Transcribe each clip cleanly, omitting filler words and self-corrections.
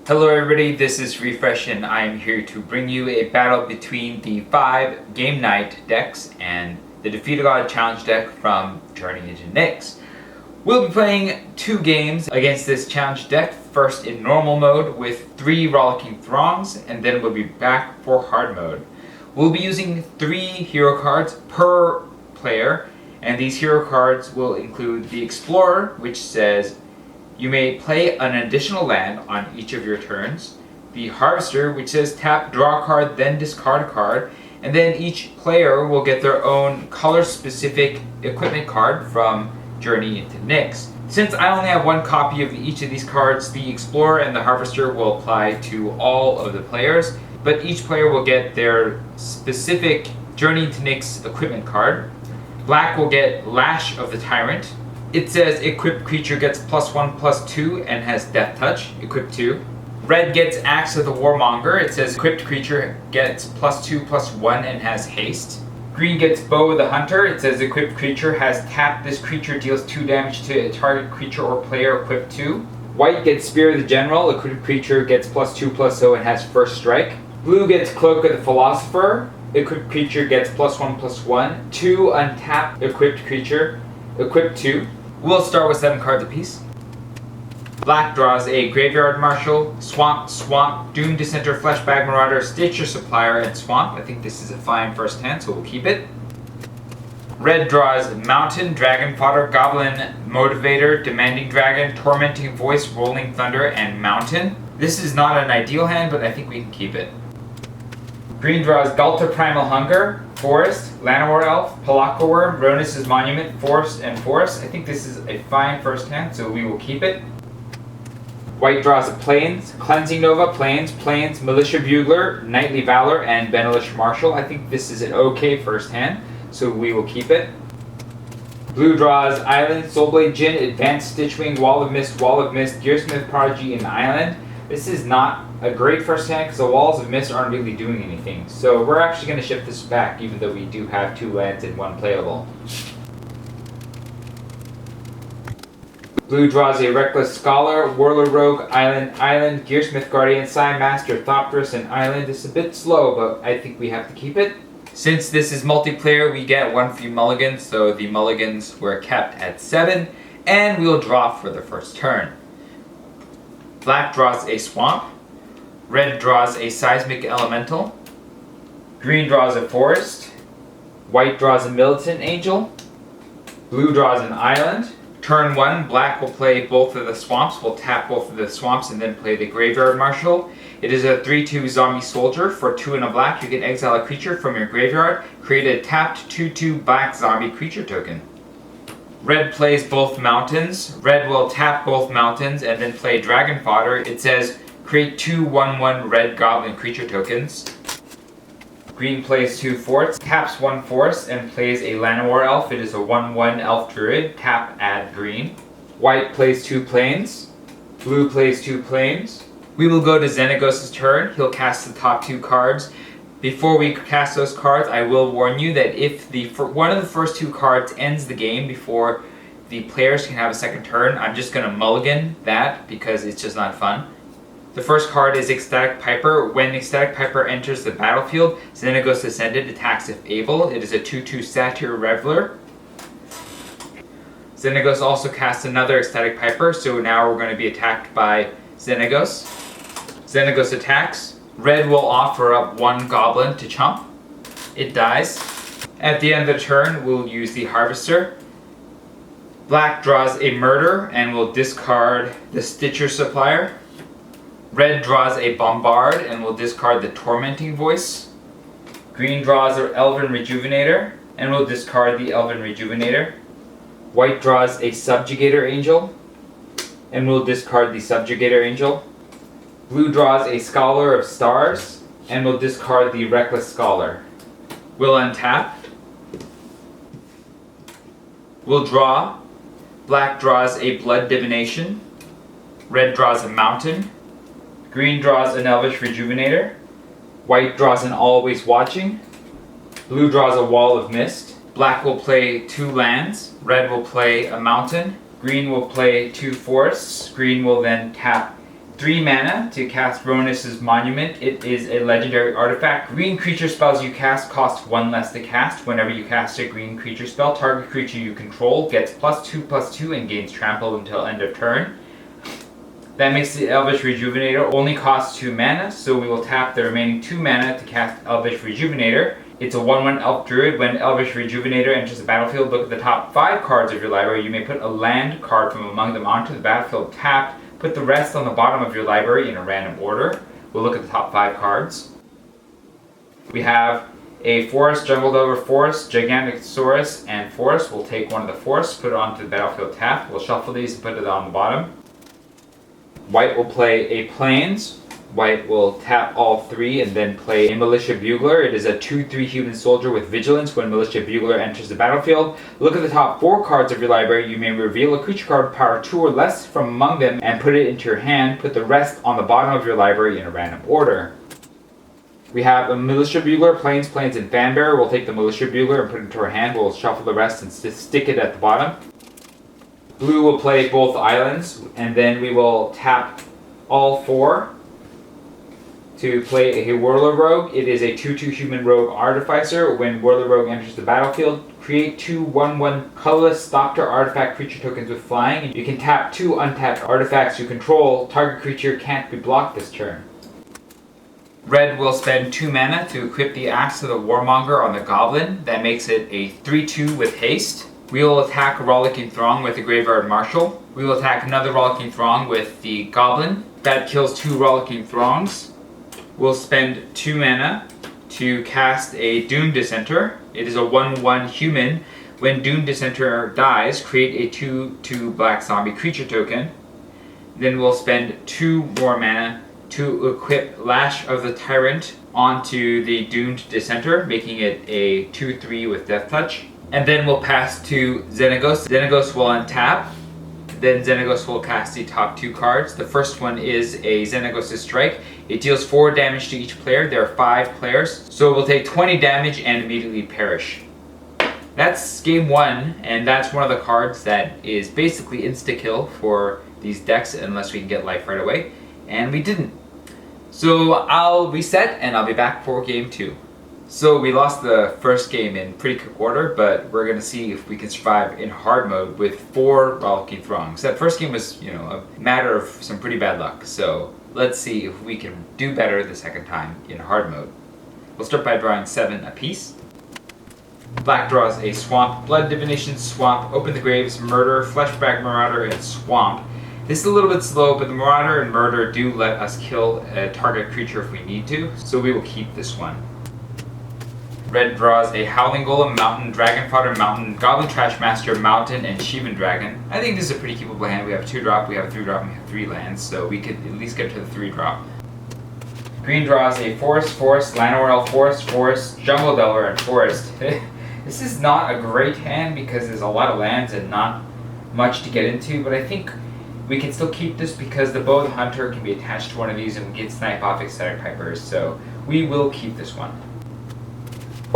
Hello everybody, this is Refresh and I am here to bring you a battle between the 5 Game Night decks and the Defeat a God Challenge deck from Journey into Nyx. We'll be playing 2 games against this challenge deck, first in normal mode with 3 Rollicking Throngs, and then we'll be back for hard mode. We'll be using 3 hero cards per player, and these hero cards will include the Explorer, which says you may play an additional land on each of your turns. The Harvester, which says tap, draw a card, then discard a card. And then each player will get their own color-specific equipment card from Journey into Nyx. Since I only have 1 copy of each of these cards, the Explorer and the Harvester will apply to all of the players, but each player will get their specific Journey into Nyx equipment card. Black will get Lash of the Tyrant. It says equipped creature gets +1/+2 and has Death Touch, equipped 2. Red gets Axe of the Warmonger. It says equipped creature gets +2/+1 and has haste. Green gets Bow of the Hunter. It says equipped creature has tapped. This creature deals 2 damage to a target creature or player, equipped 2. White gets Spear of the General. Equipped creature gets +2/+0 and has First Strike. Blue gets Cloak of the Philosopher. Equipped creature gets +1/+1. 2 untapped equipped creature, equipped 2. We'll start with 7 cards apiece. Black draws a Graveyard Marshal, Swamp, Doom Dissenter, Fleshbag Marauder, Stitcher Supplier, and Swamp. I think this is a fine first hand, so we'll keep it. Red draws Mountain, Dragon Fodder, Goblin Motivator, Demanding Dragon, Tormenting Voice, Rolling Thunder, and Mountain. This is not an ideal hand, but I think we can keep it. Green draws Ghalta Primal Hunger, Forest, Llanowar Elf, Pelakka Worm, Ronus' Monument, Forest, and Forest. I think this is a fine first hand, so we will keep it. White draws a Plains, Cleansing Nova, Plains, Militia Bugler, Knightly Valor, and Benalish Marshal. I think this is an okay first hand, so we will keep it. Blue draws Island, Soulblade Djinn, Advanced Stitchwing, Wall of Mist, Gearsmith Prodigy, and Island. This is not a great first hand because the Walls of Mist aren't really doing anything. So we're actually going to shift this back even though we do have 2 lands and 1 playable. Blue draws a Reckless Scholar, Warlord Rogue, Island, Gearsmith Guardian, Psy Master, Thopterus, and Island. It's a bit slow, but I think we have to keep it. Since this is multiplayer, we get 1 free mulligan, so the mulligans were kept at 7, and we'll draw for the first turn. Black draws a Swamp. Red draws a Seismic Elemental. Green draws a Forest. White draws a Militant Angel. Blue draws an Island. Turn 1, Black will play both of the Swamps. We'll tap both of the Swamps and then play the Graveyard Marshal. It is a 3/2 Zombie Soldier. For 2 and a black, you can exile a creature from your graveyard. Create a tapped 2/2 black zombie creature token. Red plays both mountains. Red will tap both mountains and then play Dragon Fodder. It says create 2 1/1 red goblin creature tokens. Green plays 2 forts, taps 1 forest, and plays a Llanowar Elf. It is a 1/1 elf druid. Tap, add green. White plays 2 plains. Blue plays 2 plains. We will go to Xenagos' turn. He'll cast the top 2 cards. Before we cast those cards, I will warn you that if one of the first 2 cards ends the game before the players can have a second turn, I'm just going to mulligan that because it's just not fun. The first card is Ecstatic Piper. When Ecstatic Piper enters the battlefield, Xenagos Ascended attacks if able. It is a 2/2 Satyr Reveler. Xenagos also casts another Ecstatic Piper, so now we're going to be attacked by Xenagos. Xenagos attacks. Red will offer up 1 goblin to chump. It dies. At the end of the turn, we'll use the Harvester. Black draws a Murder and will discard the Stitcher Supplier. Red draws a Bombard and will discard the Tormenting Voice. Green draws an Elven Rejuvenator and will discard the Elven Rejuvenator. White draws a Subjugator Angel and will discard the Subjugator Angel. Blue draws a Scholar of Stars and will discard the Reckless Scholar. We'll untap. We'll draw. Black draws a Blood Divination. Red draws a Mountain. Green draws an Elvish Rejuvenator. White draws an Always Watching. Blue draws a Wall of Mist. Black will play 2 lands. Red will play a mountain. Green will play 2 forests. Green will then tap 3 mana to cast Ronus's Monument. It is a legendary artifact. Green creature spells you cast cost 1 less to cast. Whenever you cast a green creature spell, target creature you control gets +2/+2 and gains trample until end of turn. That makes the Elvish Rejuvenator only cost 2 mana, so we will tap the remaining 2 mana to cast Elvish Rejuvenator. It's a 1/1 Elf Druid. When Elvish Rejuvenator enters the battlefield, look at the top 5 cards of your library. You may put a land card from among them onto the battlefield tapped. Put the rest on the bottom of your library in a random order. We'll look at the top 5 cards. We have a Forest, Jungle Delver Forest, Gigantosaurus, and Forest. We'll take one of the forests, put it onto the battlefield tapped. We'll shuffle these and put it on the bottom. White will play a Plains. White will tap all 3 and then play a Militia Bugler. It is a 2/3 human soldier with vigilance. When Militia Bugler enters the battlefield, look at the top 4 cards of your library. You may reveal a creature card with power 2 or less from among them and put it into your hand. Put the rest on the bottom of your library in a random order. We have a Militia Bugler, Plains, and Fanbearer. We'll take the Militia Bugler and put it into our hand. We'll shuffle the rest and stick it at the bottom. Blue will play both islands, and then we will tap all 4 to play a Whirler Rogue. It is a 2/2 human rogue artificer. When Whirler Rogue enters the battlefield, create 2 1/1 colorless Doctor artifact creature tokens with flying. You can tap 2 untapped artifacts you control. Target creature can't be blocked this turn. Red will spend 2 mana to equip the Axe of the Warmonger on the Goblin. That makes it a 3/2 with haste. We will attack Rollicking Throng with the Graveyard Marshal. We will attack another Rollicking Throng with the Goblin. That kills 2 Rollicking Throngs. We'll spend 2 mana to cast a Doom Dissenter. It is a 1/1 human. When Doom Dissenter dies, create a 2/2 black zombie creature token. Then we'll spend 2 more mana to equip Lash of the Tyrant onto the Doomed Dissenter, making it a 2/3 with Death Touch. And then we'll pass to Xenagos. Xenagos will untap. Then Xenagos will cast the top 2 cards. The first one is a Xenagos' Strike. It deals 4 damage to each player. There are 5 players, so it will take 20 damage and immediately perish. That's game 1, and that's one of the cards that is basically insta-kill for these decks unless we can get life right away, and we didn't. So I'll reset and I'll be back for game 2. So we lost the first game in pretty quick order, but we're going to see if we can survive in hard mode with 4 Rollicking Throngs. That first game was, a matter of some pretty bad luck, so let's see if we can do better the second time in hard mode. We'll start by drawing 7 apiece. Black draws a Swamp, Blood Divination, Swamp, Open the Graves, Murder, Fleshbag Marauder, and Swamp. This is a little bit slow, but the Marauder and Murder do let us kill a target creature if we need to, so we will keep this one. Red draws a Howling Golem, Mountain, Dragon Fodder, Mountain, Goblin Trash Master, Mountain, and Shivan Dragon. I think this is a pretty keepable hand. We have a 2-drop, we have a 3-drop, and we have 3 lands, so we could at least get to the 3-drop. Green draws a Forest, Llanowar Forest, Jungle Delver, and Forest. This is not a great hand because there's a lot of lands and not much to get into, but I think we can still keep this because the Bow of the Hunter can be attached to one of these and we can snipe off Ecstatic Pipers, so we will keep this one.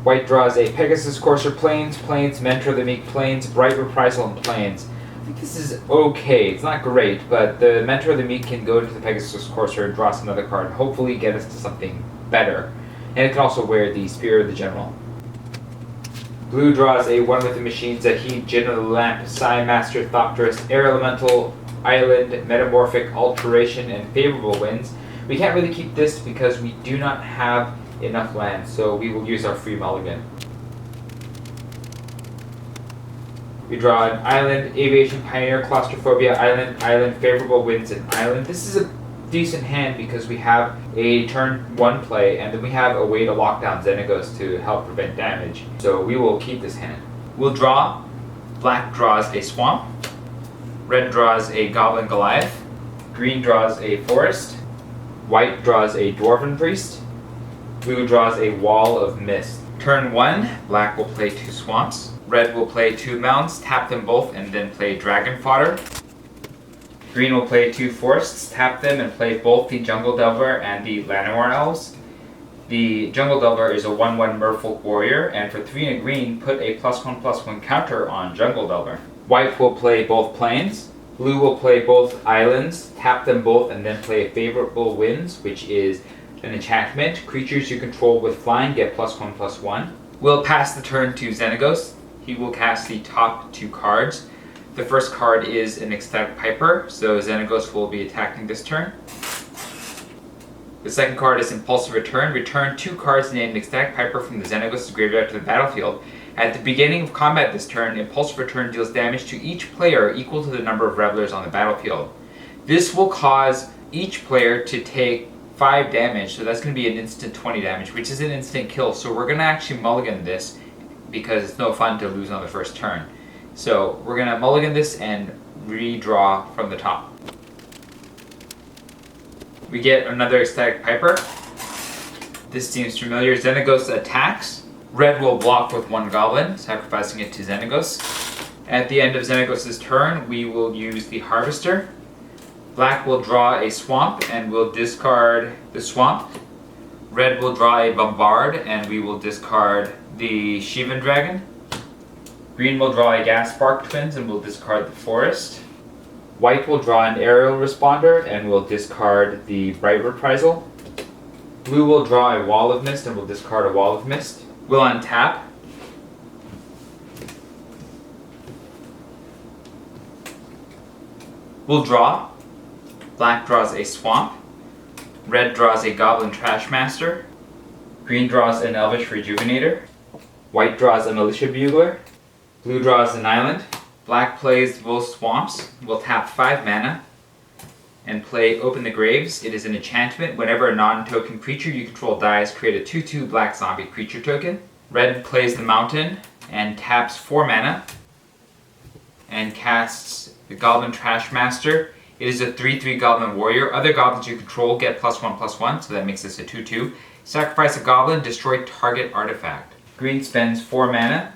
White draws a Pegasus Courser, Plains, Mentor the Meek, Plains, Bright Reprisal, and Plains. I think this is okay. It's not great, but the Mentor the Meek can go to the Pegasus Courser and draw us another card and hopefully get us to something better. And it can also wear the Spear of the General. Blue draws a One with the Machines, Zahid, Jinn of the Lamp, Psy Master, Thopterus, Air Elemental, Island, Metamorphic, Alteration, and Favorable Winds. We can't really keep this because we do not have enough land, so we will use our free mulligan. We draw an Island, Aviation Pioneer, Claustrophobia, Island, Favorable Winds, and Island. This is a decent hand because we have a turn 1 play, and then we have a way to lock down Xenagos to help prevent damage. So we will keep this hand. We'll draw. Black draws a Swamp. Red draws a Goblin Goliath. Green draws a Forest. White draws a Dwarven Priest. Blue draws a Wall of Mist. Turn 1, black will play 2 Swamps. Red will play 2 Mounts, tap them both, and then play Dragon Fodder. Green will play 2 Forests, tap them, and play both the Jungle Delver and the Llanowar Elves. The Jungle Delver is a 1/1 Merfolk Warrior, and for 3 and a green, put a +1/+1 counter on Jungle Delver. White will play both Plains. Blue will play both islands, tap them both, and then play Favorable Winds, which is an enchantment. Creatures you control with flying get +1/+1. We'll pass the turn to Xenagos. He will cast the top 2 cards. The first card is an Ecstatic Piper, so Xenagos will be attacking this turn. The second card is Impulsive Return. Return 2 cards named Ecstatic Piper from the Xenagos' graveyard to the battlefield. At the beginning of combat this turn, Impulsive Return deals damage to each player equal to the number of revelers on the battlefield. This will cause each player to take 5 damage, so that's going to be an instant 20 damage, which is an instant kill. So we're going to actually mulligan this because it's no fun to lose on the first turn. So we're going to mulligan this and redraw from the top. We get another Ecstatic Piper. This seems familiar. Xenagos attacks. Red will block with 1 goblin, sacrificing it to Xenagos. At the end of Xenagos' turn, we will use the Harvester. Black will draw a swamp and will discard the swamp. Red will draw a Bombard and we will discard the Shivan Dragon. Green will draw a Gas Spark Twins and will discard the Forest. White will draw an Aerial Responder and will discard the Bright Reprisal. Blue will draw a Wall of Mist and will discard a Wall of Mist. We'll untap. We'll draw. Black draws a Swamp. Red draws a Goblin Trashmaster. Green draws an Elvish Rejuvenator. White draws a Militia Bugler. Blue draws an Island. Black plays both Swamps. We'll tap 5 mana and play Open the Graves. It is an enchantment. Whenever a non-token creature you control dies, create a 2/2 black zombie creature token. Red plays the Mountain and taps 4 mana and casts the Goblin Trashmaster. It is a 3/3 Goblin Warrior. Other goblins you control get +1/+1, so that makes this a 2/2. Sacrifice a goblin, destroy target artifact. Green spends 4 mana.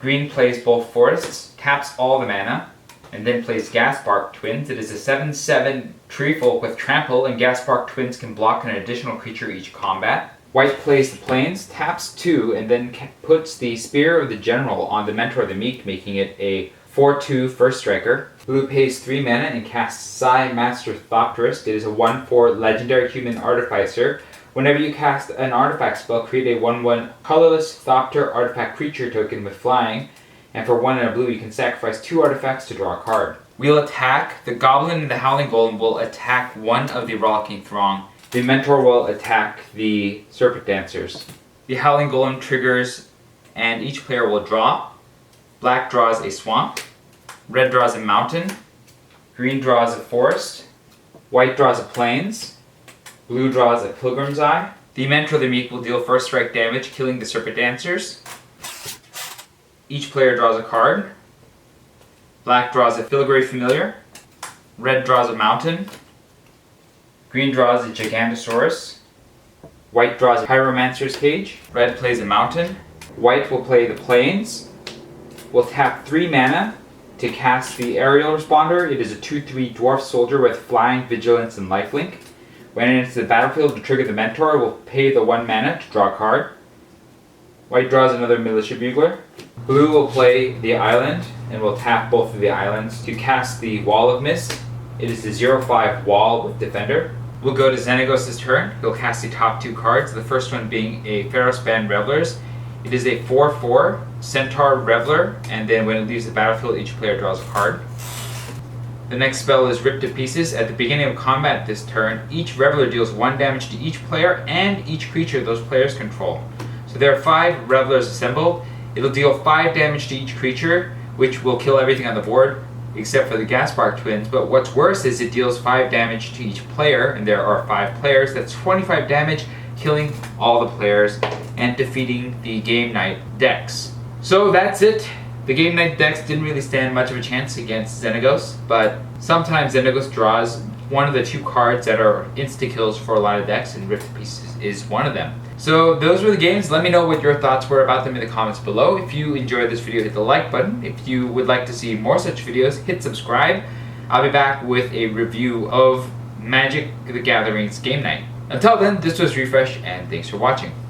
Green plays both forests, taps all the mana, and then plays Gaspark Twins. It is a 7/7 Treefolk with Trample, and Gaspark Twins can block an additional creature each combat. White plays the Plains, taps 2, and then puts the Spear of the General on the Mentor of the Meek, making it a 4/2 First Striker. Blue pays 3 mana and casts Psy Master Thopterist. It is a 1/4 Legendary Human Artificer. Whenever you cast an artifact spell, create a 1/1 colorless Thopter artifact creature token with flying, and for 1 and a blue you can sacrifice 2 artifacts to draw a card. We'll attack. The Goblin and the Howling Golem will attack one of the Rollicking Throng. The Mentor will attack the Serpent Dancers. The Howling Golem triggers and each player will draw. Black draws a Swamp. Red draws a Mountain. Green draws a Forest. White draws a Plains. Blue draws a Pilgrim's Eye. The Mentor of the Meek will deal first strike damage, killing the Serpent Dancers. Each player draws a card. Black draws a Filigree Familiar. Red draws a Mountain. Green draws a Gigantosaurus. White draws a Pyromancer's Cage. Red plays a Mountain. White will play the Plains. We'll tap 3 mana to cast the Aerial Responder. It is a 2/3 Dwarf Soldier with Flying, Vigilance, and Lifelink. When it enters the battlefield to trigger the Mentor, we'll pay the 1 mana to draw a card. White draws another Militia Bugler. Blue will play the Island, and we'll tap both of the islands to cast the Wall of Mist. It is the 0/5 Wall with Defender. We'll go to Xenagos' turn. He'll cast the top 2 cards, the first one being a Ferrospan Revelers. It is a 4/4 Centaur Reveler, and then when it leaves the battlefield, each player draws a card. The next spell is Rip to Pieces. At the beginning of combat this turn, each Reveler deals 1 damage to each player and each creature those players control. So there are 5 Revelers assembled. It'll deal 5 damage to each creature, which will kill everything on the board, except for the Gaspark Twins. But what's worse is it deals 5 damage to each player, and there are 5 players. That's 25 damage, killing all the players and defeating the Game Night decks. So that's it. The Game Night decks didn't really stand much of a chance against Xenagos, but sometimes Xenagos draws one of the 2 cards that are insta-kills for a lot of decks, and Rip to Pieces is one of them. So those were the games. Let me know what your thoughts were about them in the comments below. If you enjoyed this video, hit the like button. If you would like to see more such videos, hit subscribe. I'll be back with a review of Magic the Gathering's Game Night. Until then, this was Refresh, and thanks for watching.